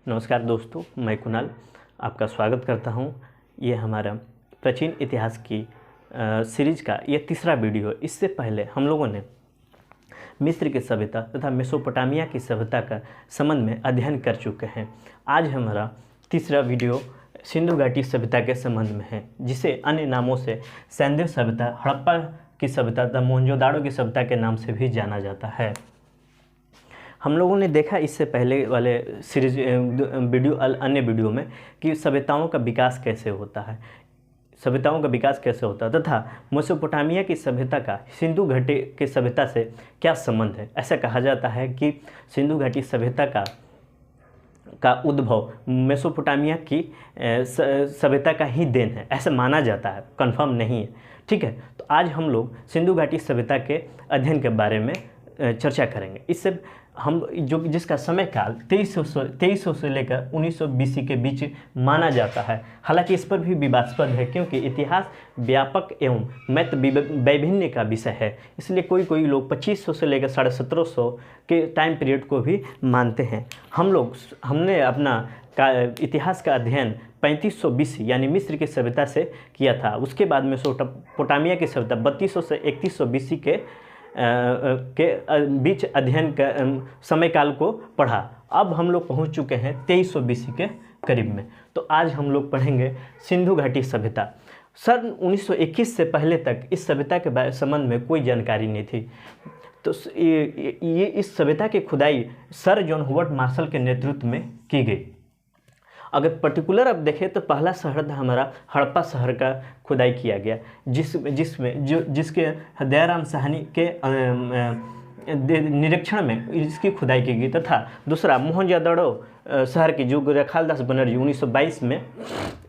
नमस्कार दोस्तों, मैं कुणाल आपका स्वागत करता हूं। ये हमारा प्राचीन इतिहास की सीरीज का ये तीसरा वीडियो है। इससे पहले हम लोगों ने मिस्र की सभ्यता तथा मेसोपोटामिया की सभ्यता का संबंध में अध्ययन कर चुके हैं। आज हमारा तीसरा वीडियो सिंधु घाटी सभ्यता के संबंध में है, जिसे अन्य नामों से सैंधव सभ्यता, हड़प्पा की सभ्यता तथा मोहनजोदाड़ो की सभ्यता के नाम से भी जाना जाता है। हम लोगों ने देखा इससे पहले वाले सीरीज अन्य वीडियो में कि सभ्यताओं का विकास कैसे होता है, तथा मेसोपोटामिया की सभ्यता का सिंधु घाटी की सभ्यता से क्या संबंध है। ऐसा कहा जाता है कि सिंधु घाटी सभ्यता का उद्भव मेसोपोटामिया की सभ्यता का ही देन है, ऐसा माना जाता है, कंफर्म नहीं है। ठीक है, तो आज हम लोग सिंधु घाटी सभ्यता के अध्ययन के बारे में चर्चा करेंगे। इससे हम जिसका समय काल 2300 से लेकर 1900 BC के बीच माना जाता है। हालांकि इस पर भी विवादास्पद है, क्योंकि इतिहास व्यापक एवं मत वैभिन्न का विषय है। इसलिए कोई लोग 2500 से लेकर 1750 के टाइम पीरियड को भी मानते हैं। हमने अपना इतिहास का अध्ययन 3500 BC यानी मिस्र की सभ्यता से किया था। उसके बाद मेसोपोटामिया की सभ्यता 3200 से 3100 BC के बीच अध्ययन का समय काल को पढ़ा। अब हम लोग पहुंच चुके हैं 2300 BC के करीब में। तो आज हम लोग पढ़ेंगे सिंधु घाटी सभ्यता। सन 1921 से पहले तक इस सभ्यता के संबंध में कोई जानकारी नहीं थी। तो ये इस सभ्यता की खुदाई सर जॉन हॉवर्ड मार्शल के नेतृत्व में की गई। अगर पर्टिकुलर अब देखें तो पहला शहर था हमारा हड़प्पा शहर का खुदाई किया गया, जिसके दयाराम साहनी के निरीक्षण में इसकी खुदाई की गई, तथा दूसरा मोहनजोदड़ो शहर की जो रखालदास बनर्जी 1922 में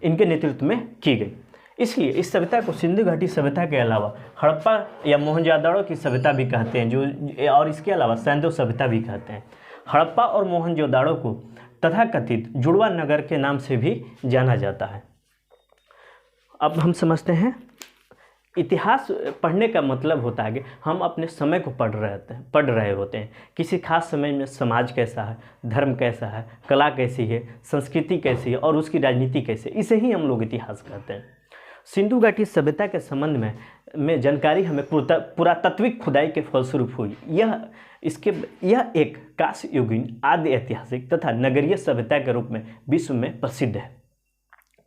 इनके नेतृत्व में की गई। इसलिए इस सभ्यता को सिंधु घाटी सभ्यता के अलावा हड़प्पा या मोहनजोदड़ो की सभ्यता भी कहते हैं, और इसके अलावा सैंधव सभ्यता भी कहते हैं। हड़प्पा और मोहनजोदड़ो को तथाकथित जुड़वा नगर के नाम से भी जाना जाता है। अब हम समझते हैं, इतिहास पढ़ने का मतलब होता है कि हम अपने समय को पढ़ रहे होते हैं। किसी खास समय में समाज कैसा है, धर्म कैसा है, कला कैसी है, संस्कृति कैसी है और उसकी राजनीति कैसी है, इसे ही हम लोग इतिहास कहते हैं। सिंधु घाटी सभ्यता के संबंध में जानकारी हमें पुरातात्विक खुदाई के फलस्वरूप हुई। यह एक कांस्य युगीन आदि ऐतिहासिक तथा नगरीय सभ्यता के रूप में विश्व में प्रसिद्ध है।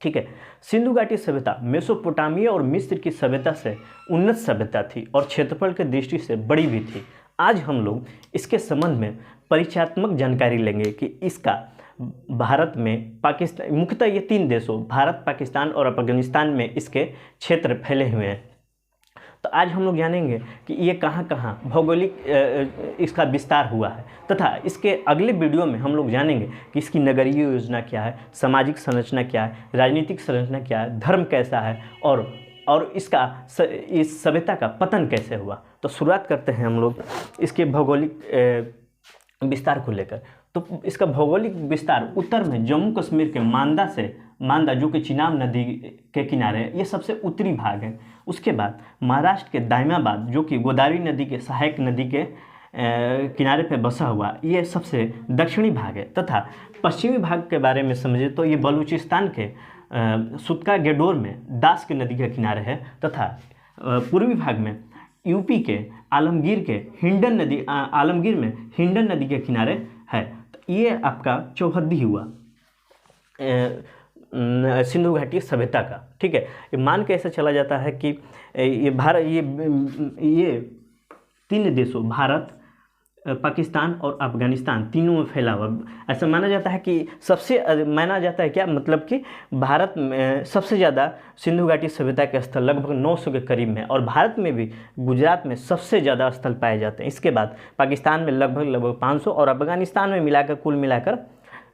ठीक है, सिंधु घाटी सभ्यता मेसोपोटामिया और मिस्र की सभ्यता से उन्नत सभ्यता थी और क्षेत्रफल की दृष्टि से बड़ी भी थी। आज हम लोग इसके संबंध में परिचयात्मक जानकारी लेंगे कि इसका भारत में, पाकिस्तान, मुख्यतः ये 3 देशों भारत, पाकिस्तान और अफगानिस्तान में इसके क्षेत्र फैले हुए हैं। तो आज हम लोग जानेंगे कि ये कहाँ कहाँ भौगोलिक इसका विस्तार हुआ है, तथा इसके अगले वीडियो में हम लोग जानेंगे कि इसकी नगरीय योजना क्या है, सामाजिक संरचना क्या है, राजनीतिक संरचना क्या है, धर्म कैसा है और इस सभ्यता का पतन कैसे हुआ। तो शुरुआत करते हैं हम लोग इसके भौगोलिक विस्तार को लेकर। तो इसका भौगोलिक विस्तार उत्तर में जम्मू कश्मीर के मांदा जो कि चिनाब नदी के किनारे है, ये सबसे उत्तरी भाग है। उसके बाद महाराष्ट्र के दाइमाबाद जो कि गोदावरी नदी के सहायक नदी के किनारे पे बसा हुआ, ये सबसे दक्षिणी भाग है। तथा पश्चिमी भाग के बारे में समझे तो ये बलूचिस्तान के सुतका गेडोर में दास की नदी के किनारे है, तथा पूर्वी भाग में यूपी के आलमगीर में हिंडन नदी के किनारे है। तो ये आपका चौहद्दी हुआ सिंधु घाटी सभ्यता का। ठीक है, ये मान के ऐसा चला जाता है कि ये 3 देशों भारत, पाकिस्तान और अफगानिस्तान तीनों में फैला हुआ ऐसा माना जाता है। कि माना जाता है क्या, मतलब कि भारत में सबसे ज़्यादा सिंधु घाटी सभ्यता के स्थल लगभग 900 के करीब में, और भारत में भी गुजरात में सबसे ज़्यादा स्थल पाए जाते हैं। इसके बाद पाकिस्तान में लगभग 500 और अफगानिस्तान में कुल मिलाकर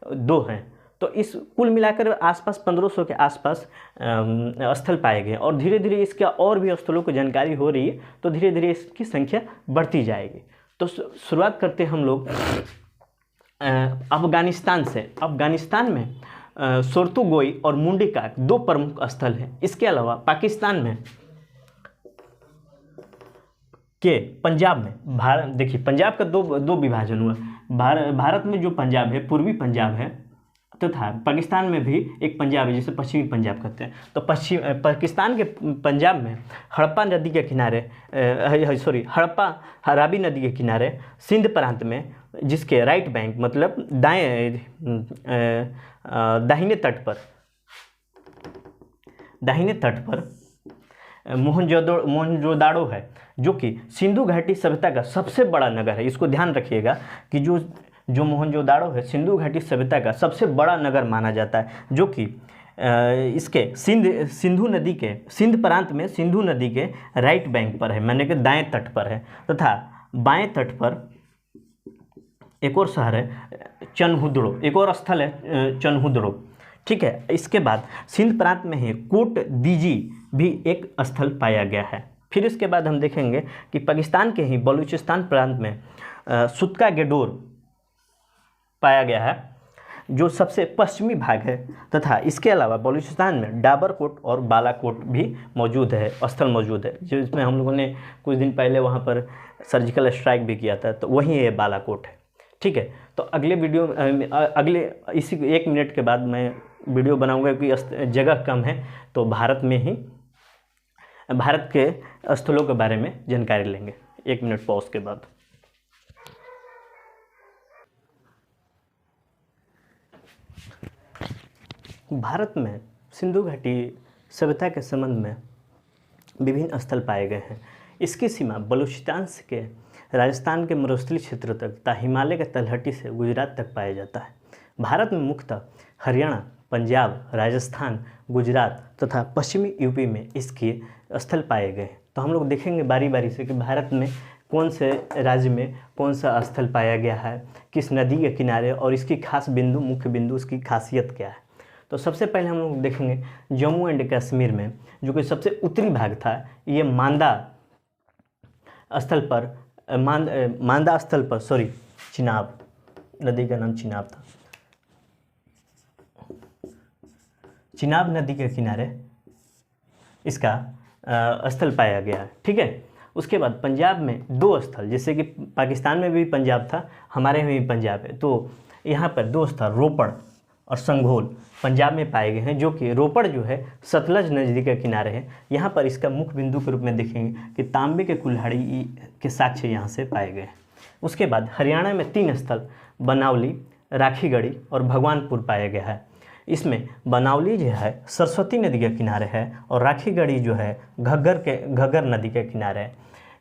2 हैं। तो इस कुल मिलाकर आसपास 1500 के आसपास स्थल पाए गए, और धीरे धीरे इसका और भी स्थलों की जानकारी हो रही है, तो धीरे धीरे इसकी संख्या बढ़ती जाएगी। तो शुरुआत करते हैं हम लोग अफगानिस्तान से। अफगानिस्तान में सोर्तुगोई और मुंडिका 2 प्रमुख स्थल हैं। इसके अलावा पाकिस्तान में पंजाब में देखिए पंजाब का दो विभाजन हुआ। भारत में जो पंजाब है, पूर्वी पंजाब है, तथा पाकिस्तान में भी एक पंजाब है जिसे पश्चिमी पंजाब कहते हैं। तो पाकिस्तान के पंजाब में हड़प्पा नदी के किनारे हड़प्पा रावी नदी के किनारे सिंध प्रांत में, जिसके राइट बैंक मतलब दाहिने तट पर मोहनजोदाड़ो है, जो कि सिंधु घाटी सभ्यता का सबसे बड़ा नगर है। इसको ध्यान रखिएगा कि जो मोहनजोदाड़ो है सिंधु घाटी सभ्यता का सबसे बड़ा नगर माना जाता है, जो कि इसके सिंध प्रांत में सिंधु नदी के राइट बैंक पर है, माने कि दाएं तट पर है। तथा बाएं तट पर एक और शहर है चनहुदड़ो, एक और स्थल है चनहुदड़ो, ठीक है। इसके बाद सिंध प्रांत में ही कोट दीजी भी एक स्थल पाया गया है। फिर इसके बाद हम देखेंगे कि पाकिस्तान के ही बलूचिस्तान प्रांत में सुतका गेडोर पाया गया है, जो सबसे पश्चिमी भाग है। तथा इसके अलावा बलूचिस्तान में डाबरकोट और बालाकोट भी मौजूद है, स्थल मौजूद है, जिसमें हम लोगों ने कुछ दिन पहले वहाँ पर सर्जिकल स्ट्राइक भी किया था, तो वहीं ये बालाकोट है, ठीक है। तो अगले वीडियो अगले इसी 1 मिनट के बाद मैं वीडियो बनाऊंगा, क्योंकि जगह कम है, तो भारत के स्थलों के बारे में जानकारी लेंगे 1 मिनट पॉज के बाद। भारत में सिंधु घाटी सभ्यता के संबंध में विभिन्न स्थल पाए गए हैं। इसकी सीमा बलूचिस्तान के राजस्थान के मरुस्थलीय क्षेत्र तक तथा हिमालय के तलहटी से गुजरात तक पाया जाता है। भारत में मुख्यतः हरियाणा, पंजाब, राजस्थान, गुजरात तथा पश्चिमी यूपी में इसके स्थल पाए गए। तो हम लोग देखेंगे बारी बारी से कि भारत में कौन से राज्य में कौन सा स्थल पाया गया है, किस नदी के किनारे, और इसकी खास बिंदु, मुख्य बिंदु, उसकी खासियत क्या है। तो सबसे पहले हम लोग देखेंगे जम्मू एंड कश्मीर में, जो कि सबसे उत्तरी भाग था, ये मांदा स्थल पर चिनाब नदी का नाम चिनाब था। चिनाब नदी के किनारे इसका स्थल पाया गया है, ठीक है। उसके बाद पंजाब में 2 स्थल, जैसे कि पाकिस्तान में भी पंजाब था, हमारे में भी पंजाब है, तो यहाँ पर 2 स्थल रोपड़ और संघोल पंजाब में पाए गए हैं, जो कि रोपड़ जो है सतलज नदी के किनारे है। यहाँ पर इसका मुख्य बिंदु के रूप में देखेंगे कि तांबे के कुल्हाड़ी के साक्ष्य यहाँ से पाए गए हैं। उसके बाद हरियाणा में 3 स्थल बनावली, राखीगढ़ी और भगवानपुर पाया गया है। इसमें बनावली जो है सरस्वती नदी के किनारे है, और राखीगढ़ी जो है घग्गर नदी के किनारे है।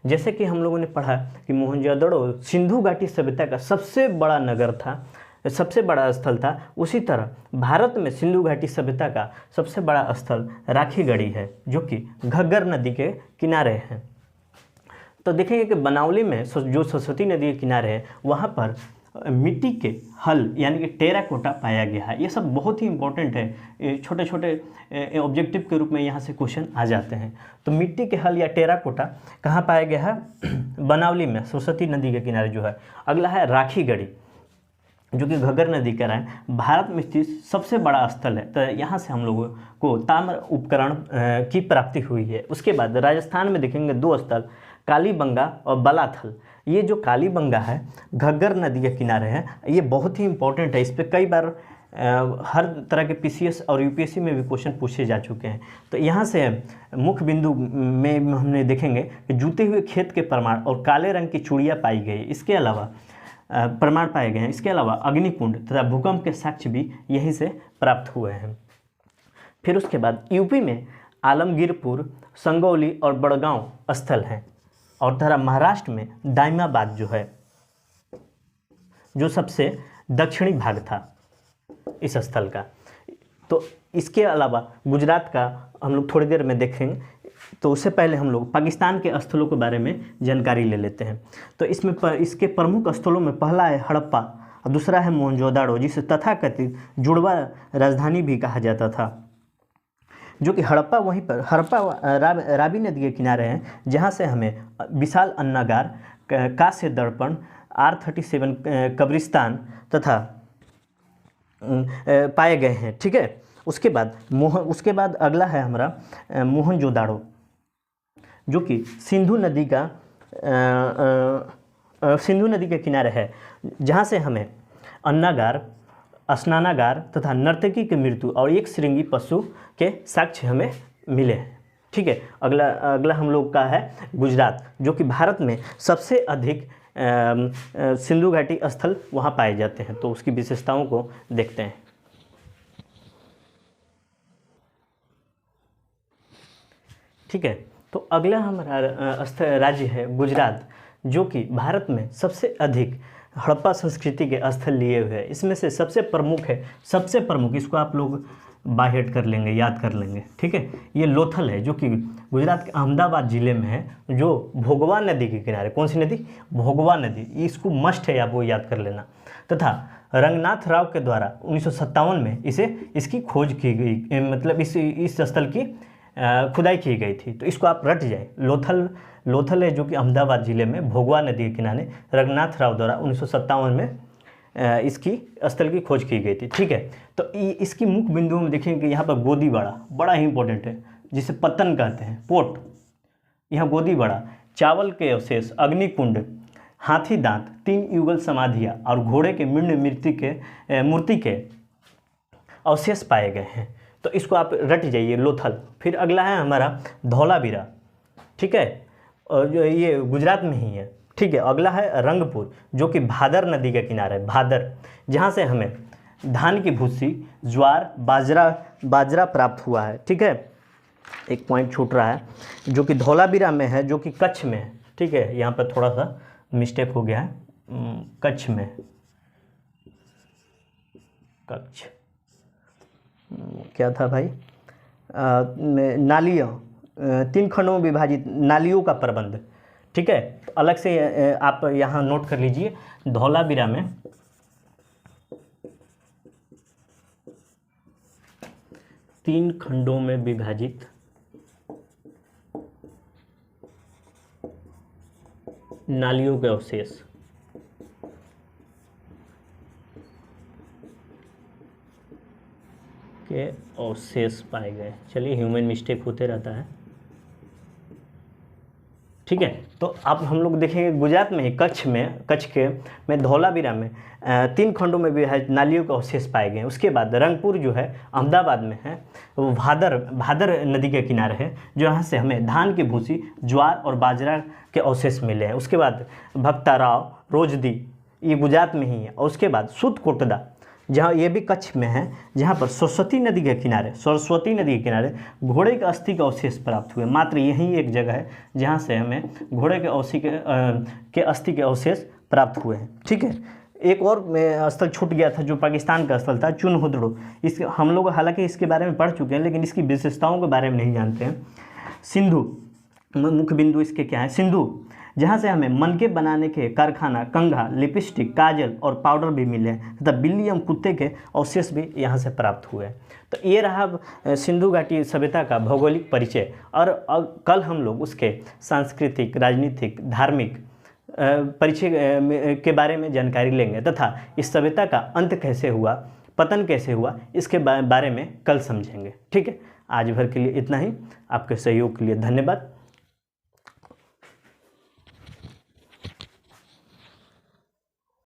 जैसे कि हम लोगों ने पढ़ा कि मोहनजोदड़ो सिंधु घाटी सभ्यता का सबसे बड़ा नगर था, सबसे बड़ा स्थल था, उसी तरह भारत में सिंधु घाटी सभ्यता का सबसे बड़ा स्थल राखीगढ़ी है, जो कि घग्गर नदी के किनारे है। तो देखेंगे कि बनावली में जो सरस्वती नदी के किनारे है, वहाँ पर मिट्टी के हल यानी कि टेराकोटा पाया गया है। ये सब बहुत ही इंपॉर्टेंट है, छोटे छोटे ऑब्जेक्टिव के रूप में यहाँ से क्वेश्चन आ जाते हैं। तो मिट्टी के हल या टेराकोटा कहाँ पाया गया है? बनावली में, सरस्वती नदी के किनारे जो है। अगला है राखीगढ़ी, जो कि घग्गर नदी का है, भारत में स्थित सबसे बड़ा स्थल है। तो यहाँ से हम लोगों को ताम्र उपकरण की प्राप्ति हुई है। उसके बाद राजस्थान में देखेंगे 2 स्थल, कालीबंगा और बलाथल। ये जो कालीबंगा है घग्गर नदी के किनारे है, ये बहुत ही इंपॉर्टेंट है। इस पर कई बार हर तरह के पीसीएस और यूपीएससी में भी क्वेश्चन पूछे जा चुके हैं। तो यहाँ से मुख्य बिंदु में हमने देखेंगे कि जूते हुए खेत के प्रमाण और काले रंग की चूड़ियाँ पाई गई, इसके अलावा प्रमाण पाए गए हैं। इसके अलावा अग्निकुंड तथा भूकंप के साक्ष्य भी यहीं से प्राप्त हुए हैं। फिर उसके बाद यूपी में आलमगीरपुर, संगौली और बड़गांव स्थल हैं। और तथा महाराष्ट्र में दाइमाबाद जो है, जो सबसे दक्षिणी भाग था इस स्थल का। तो इसके अलावा गुजरात का हम लोग थोड़ी देर में देखेंगे। तो उससे पहले हम लोग पाकिस्तान के स्थलों के बारे में जानकारी ले लेते हैं। तो इसमें इसके प्रमुख स्थलों में पहला है हड़प्पा और दूसरा है मोहनजोदाड़ो, जिसे तथाकथित जुड़वा राजधानी भी कहा जाता था। जो कि हड़प्पा वहीं पर रावी नदी के किनारे हैं, जहाँ से हमें विशाल अन्नागार, कांस्य दर्पण, R37 कब्रिस्तान तथा पाए गए हैं, ठीक है। उसके बाद अगला है हमारा मोहनजोदाड़ो, जो कि सिंधु नदी के किनारे है, जहाँ से हमें अन्नागार, स्नानागार तथा नर्तकी की मृत्यु और एक श्रृंगी पशु के साक्ष्य हमें मिले हैं। ठीक है, अगला हम लोग का है गुजरात, जो कि भारत में सबसे अधिक सिंधु घाटी स्थल वहाँ पाए जाते हैं। तो उसकी विशेषताओं को देखते हैं। ठीक है, तो अगला हमारा राज्य है गुजरात, जो कि भारत में सबसे अधिक हड़प्पा संस्कृति के स्थल लिए हुए हैं। इसमें से सबसे प्रमुख इसको आप लोग बाय हेड कर लेंगे, याद कर लेंगे। ठीक है, ये लोथल है, जो कि गुजरात के अहमदाबाद जिले में है, जो भोगवा नदी के किनारे। कौन सी नदी? भोगवा नदी। इसको मस्ट है, आप वो याद कर लेना। तथा रंगनाथ राव के द्वारा 1957 में इसकी खोज की गई, मतलब इस स्थल की खुदाई की गई थी। तो इसको आप रट जाए। लोथल है, जो कि अहमदाबाद जिले में भोगवा नदी के किनारे रंगनाथ राव द्वारा 1957 में इसकी स्थल की खोज की गई थी। ठीक है, तो इसकी मुख्य बिंदुओं में देखेंगे कि यहाँ पर गोदीबाड़ा बड़ा ही इंपॉर्टेंट है, जिसे पतन कहते हैं, पोर्ट। यहाँ गोदीबाड़ा, चावल के अवशेष, अग्निकुंड, हाथी दांत, 3 युगल समाधियाँ और घोड़े के मूर्ति के अवशेष पाए गए हैं। तो इसको आप रट जाइए, लोथल। फिर अगला है हमारा धौलावीरा। ठीक है, और जो ये गुजरात में ही है। ठीक है, अगला है रंगपुर, जो कि भादर नदी के किनारे है, भादर, जहाँ से हमें धान की भूसी, ज्वार, बाजरा प्राप्त हुआ है। ठीक है, एक पॉइंट छूट रहा है, जो कि धौलावीरा में है, जो कि कच्छ में है। ठीक है, यहाँ पर थोड़ा सा मिस्टेक हो गया है, कच्छ में, कच्छ क्या था भाई, नालियों, 3 खंडों में विभाजित नालियों का प्रबंध। ठीक है, तो अलग से आप यहाँ नोट कर लीजिए, धौलावीरा में 3 खंडों में विभाजित नालियों के अवशेष। पाए गए। चलिए, ह्यूमन मिस्टेक होते रहता है। ठीक है, तो अब हम लोग देखेंगे गुजरात में ही कच्छ में धौलावीरा में 3 खंडों में विभाजित नालियों के अवशेष पाए गए। उसके बाद रंगपुर जो है अहमदाबाद में है, वो भादर नदी के किनारे है, जो यहाँ से हमें धान की भूसी, ज्वार और बाजरा के अवशेष मिले हैं। उसके बाद भक्ताराव, रोजदी, ये गुजरात में ही है। और उसके बाद सुतकोटदा, जहाँ ये भी कच्छ में है, जहाँ पर सरस्वती नदी के किनारे घोड़े के अस्थि के अवशेष प्राप्त हुए। मात्र यही एक जगह है जहाँ से हमें घोड़े के अस्थि के अवशेष प्राप्त हुए हैं। ठीक है, एक और स्थल छूट गया था, जो पाकिस्तान का स्थल था, चुनहुदड़ो। इस हम लोग हालांकि इसके बारे में पढ़ चुके हैं, लेकिन इसकी विशेषताओं के बारे में नहीं जानते हैं। सिंधु, मुख्य बिंदु इसके क्या है? सिंधु, जहाँ से हमें मनके बनाने के कारखाना, कंघा, लिपस्टिक, काजल और पाउडर भी मिले हैं, तथा बिल्ली एवं कुत्ते के अवशेष भी यहाँ से प्राप्त हुए हैं। तो ये रहा सिंधु घाटी सभ्यता का भौगोलिक परिचय। और कल हम लोग उसके सांस्कृतिक, राजनीतिक, धार्मिक परिचय के बारे में जानकारी लेंगे, तथा इस सभ्यता का अंत कैसे हुआ, पतन कैसे हुआ, इसके बारे में कल समझेंगे। ठीक है, आज भर के लिए इतना ही। आपके सहयोग के लिए धन्यवाद।